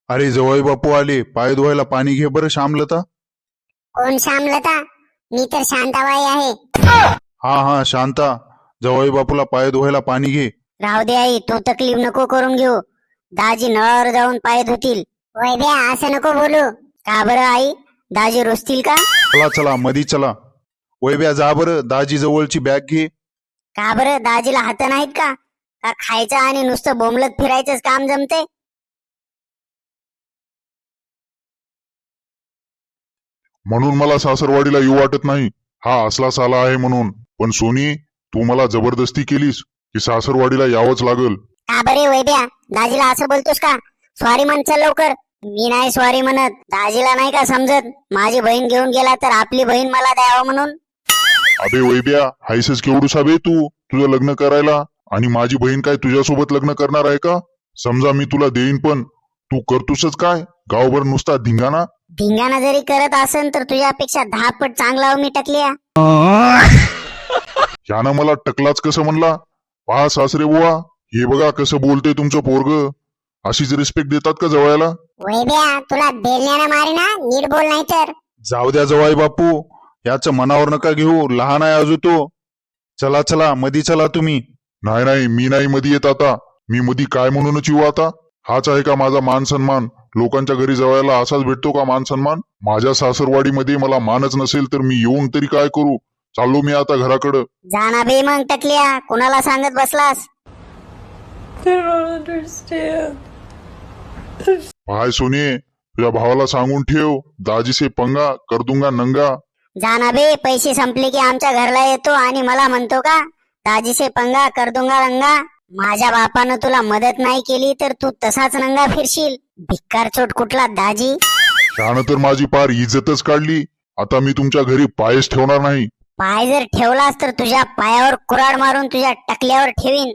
अरे जवळ बापू आले, पाय धुवायला पाणी घे बरं श्यामलता. कोण श्यामलता? मी तर शांताबाई आहे. हा हा शांता, जवळ बापूला पाय धुवायला पाणी घे. राहू दे आई, तू तकलीफ नको करून घेऊ. दाजी नळावर जाऊन पाय धुतील. वैभ्या असं नको बोलू. का बरं आई? दाजी रुसतील का? चला चला मधी चला. वैभ्या जा बरं, दाजी जवळची बॅग घे. का बरं? दाजीला हात नाहीत का? का खायचं आणि नुसतं बोंबलत फिरायचंच काम जमते? म्हणून मला सासरवाडीला येऊ वाटत नाही. हा असला साला आहे म्हणून. पण सोनी, तू मला जबरदस्ती केलीस की सासरवाडीला यावंच लागल. का बरे वैद्या, दाजीला असं बोलतोस का? सॉरी म्हण चल लवकर. मी नाही सॉरी म्हणत. दाजीला नाही का समजत? माझी बहीण घेऊन गेला तर आपली बहीण मला द्यावं म्हणून. अबे वैब्या, हायसच केवढूसा बे तू तुझं लग्न करायला, आणि माझी बहीण काय तुझ्यासोबत लग्न करणार आहे का? समजा मी तुला देईन, पण तू करतोसच काय? गावभर नुसता धिंगाणा. धिंगाणा जरी करत असेल तर तुझ्यापेक्षा 10 पट चांगला हो मी टकल्या. यानं मला टकलाच कसं म्हणला? पहा सासरे बुवा, हे बघा कसं बोलतोय तुमचं पोरग. अशीच रिस्पेक्ट देतात का जवळला? वैभ्या तुला बेलण्यानं मारे ना, नीट बोल नाही तर. जाऊ द्या जवाई बापू, याच मनावर नका घेऊ, लहान आहे अजून तो. चला चला मधी चला तुम्ही. नाही नाही, मी नाही मधी येत आता. मी मधी काय म्हणूनच येऊ आता? हाच आहे का माझा मान सन्मान? लोकांच्या घरी जवळला असाच भेटतो का मान सन्मान? माझ्या सासरवाडीमध्ये मला मानच नसेल तर मी येऊन तरी काय करू? चाललो मी आता घराकडं. जाना बे मग टकल्या, कोणाला सांगत बसलास? भाय सोने, तुझ्या भावाला सांगून ठेव, दाजीसे पंगा कर दूंगा नंगा. जाना बे, पैसे संपले की आमच्या घरला येतो आणि मला म्हणतो का दाजीसे पंगा कर दूंगा रंगा? माझ्या बापानं तुला मदत नाही केली तर तू तसाच नंगा फिरशील. भिक्कार चोट कुठला दाजी? त्यानं तर माझी पार इज्जतच काढली. आता मी तुमच्या घरी पायच ठेवणार नाही. पाय जर ठेवलास तर तुझ्या पायावर कुराड मारून तुझ्या टकल्यावर ठेवीन.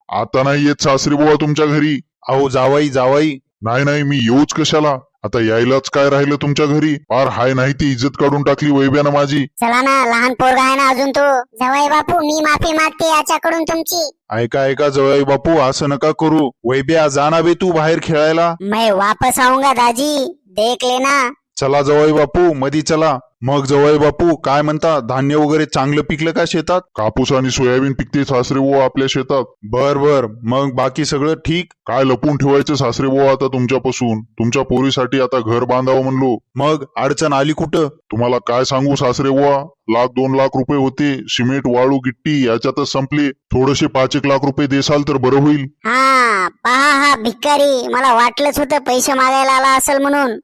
आता नाही येत सासरी बुवा तुमच्या घरी. अहो जावाई जावाई. नाही नाही, मी येऊच कशाला? आता यायलाच काय राहिलं तुमच्या घरी? पार हाय नाही ती इज्जत काढून टाकली वैब्यानं माझी. चला ना, लहान पोरगा आहे ना अजून तो. जवळ बापू, मी माफी मागते याच्याकडून तुमची. ऐका ऐका जवाई बापू, असं नका करू. वैभ्या जाना बे तू बाहेर खेळायला. मैं वापस आऊंगा दाजी, देख लेना. चला जवाई बापू मधी चला. मग जवाई बापू काय म्हणता, धान्य वगैरे चांगलं पिकलं का शेतात? कापूस आणि सोयाबीन पिकते सासरे बुवा आपल्या शेतात. बर बर, मग बाकी सगळं ठीक? काय लपून ठेवायचं सासरे बुवा आता तुमच्यापासून? तुमच्या पोरीसाठी आता घर बांधावं म्हणलो. मग अडचण आली कुठं? तुम्हाला काय सांगू सासरे बुवा, 1,00,000-2,00,000 रुपये होते. सिमेंट वाळू गिट्टी याच्यातच संपले. थोडेसे 5-1 लाख रुपये देसाल तर बरं होईल. हा पहा हा भिकारी, मला वाटलंच होतं पैसे मागायला आला असेल म्हणून.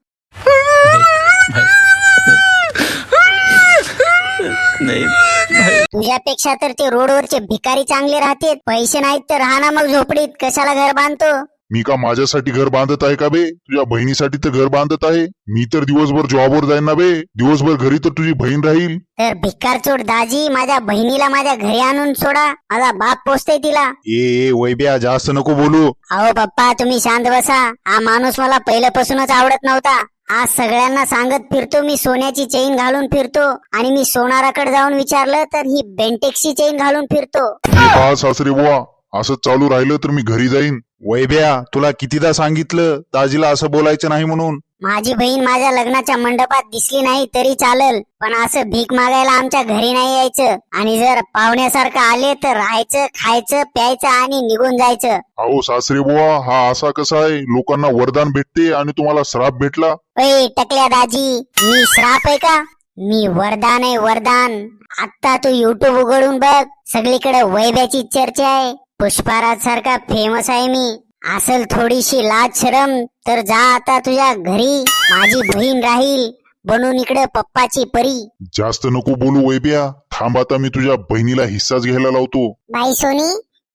तुझ्यापेक्षा तर ते रोडवरचे भिकारी चांगले राहते. पैसे नाहीत तर राहणार मग झोपडीत. कशाला घर बांधतो? मी का माझ्यासाठी घर बांधत आहे का बे? तुझ्या बहिणीसाठी तर घर बांधत आहे. मी तर दिवसभर जॉबवर जाईन ना बे. दिवसभर घरी तर तुझी बहीण राहील. तर भिकार चोट दाजी, माझ्या बहिणीला माझ्या घरी आणून सोडा. माझा बाप पोचते तिला. ए वैभ्या जास्त नको बोलू. अहो पप्पा, तुम्ही शांत बसा. हा माणूस मला पहिल्यापासूनच आवडत नव्हता. आज सगळ्यांना सांगत फिरतो मी सोन्याची चेन घालून फिरतो, आणि मी सोनाराकडे जाऊन विचारलं तर ही बेंटेक्सची चेन घालून फिरतो. पहा सासरे बुवा, असंच चालू राहिलं तर मी घरी जाईन. वैभ्या तुला कितीदा सांगितलं दाजीला असं बोलायचं नाही म्हणून? माझी बहीण माझ्या लग्नाच्या मंडपात दिसली नाही तरी चालेल, पण असं भीक मागायला आमच्या घरी नाही यायचं. आणि जर पाहुण्यासारखं आले तर राहायचं, खायचं, प्यायचं आणि निघून जायचं. अहो सासरे बुवा, हा असा कसा आहे? लोकांना वरदान भेटते आणि तुम्हाला श्राप भेटला. ओय टकल्या दाजी, मी श्राप आहे का? मी वरदान आहे, वरदान. आता तू युट्यूब उघडून बघ, सगळीकडे वैभ्याची चर्चा आहे. पुष्पाराज सारखा फेमस आहे मी. असेल थोडीशी लाज शरम तर जा आता तुझ्या घरी. माझी बहीण राहील बनून इकडे पप्पाची परी. जास्त नको बोलू वैब्या. थांब, आता मी तुझ्या बहिणीला हिस्साच घ्यायला लावतो. बाई सोनी,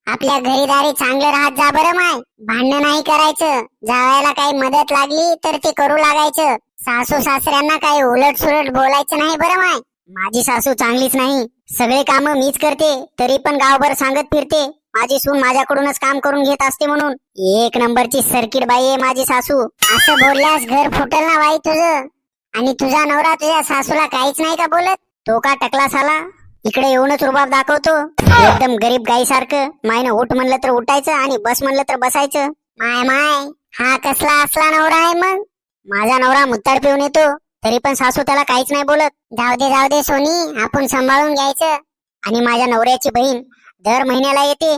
आपल्या घरीदारी चांगलं राहत जा बरं माय. भांडण नाही करायचं. जावायला काही मदत लागली तर ते करू लागायचं. सासू सासऱ्यांना काही उलट सुलट बोलायचं नाही बरं माय. माझी सासू चांगलीच नाही. सगळे काम मीच करते, तरी पण गावभर सांगत फिरते माझी सून माझ्याकडूनच काम करून घेत असते म्हणून. 1 नंबरची सर्किट बाई आहे माझी सासू. असं बोलल्यास घर फुटल ना बाई तुझं. आणि तुझा नवरा तुझ्या सासूला काहीच नाही का बोलत? तो का टकला साला इकडे येऊनच रुबाब दाखवतो. एकदम गरीब गाई सारखं. मायनं उठ म्हणलं तर उठायचं आणि बस म्हणलं तर बसायचं. माय माय, हा कसला असला नवरा आहे मग? माझा नवरा मुत्ताड पिऊन येतो तरी पण सासू त्याला काहीच नाही बोलत. जाऊ दे सोनी, आपण सांभाळून घ्यायचं. आणि माझ्या नवऱ्याची बहीण दर महिन्याला येते,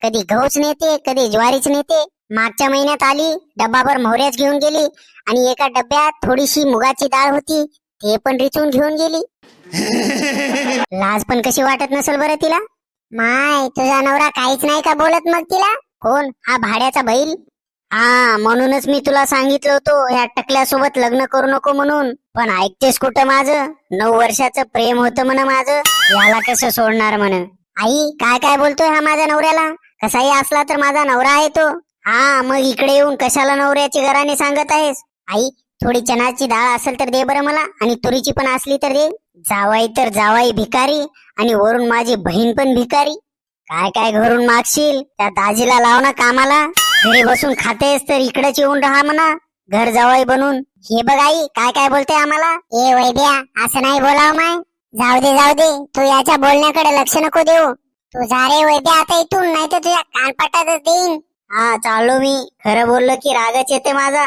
कधी गहूच नेते कधी ज्वारीच नेते. मागच्या महिन्यात आली, डब्बाभर मोहऱ्याच घेऊन गेली आणि एका डब्यात थोडीशी मुगाची डाळ होती, ते पण रिचून घेऊन गेली. लाज पण कशी वाटत नसेल बरं तिला. माय, तुझा नवरा काहीच नाही का बोलत मग तिला? कोण? हा भाड्याचा बैल. हा, म्हणूनच मी तुला सांगितलं होतं ह्या टकल्यासोबत लग्न करू नको म्हणून. पण ऐकतेस कुठं माझं? 9 वर्षाचं प्रेम होतं म्हण माझं, याला कसं सोडणार म्हण. आई, काय काय बोलतोय हा माझ्या नवऱ्याला? कसाही असला तर माझा नवरा आहे तो. हा, मग इकडे येऊन कशाला नवऱ्याची घराने सांगत आहेस? आई, थोडी चणाची डाळ असेल तर दे बरं मला, आणि तुरीची पण असली तर दे. जावाई तर जावाई भिकारी, आणि वरून माझी बहीण पण भिकारी. काय काय घरून मागशील? त्या दाजीला लाव ना कामाला. घरी बसून खातेस तर इकडेच येऊन राहा म्हणा, घर जावाई बनून. हे बघ आई, काय काय बोलते आम्हाला. ए वैद्या, असं नाही बोलाव माय. जाऊ दे, तू याच्या बोलण्याकडे लक्ष नको देऊ. तू जा रे वैद्या आता इथून, नाही तर तुझ्या कानपाटातच देईन. हा, चाललो मी. खरं बोललो की रागच येते माझा.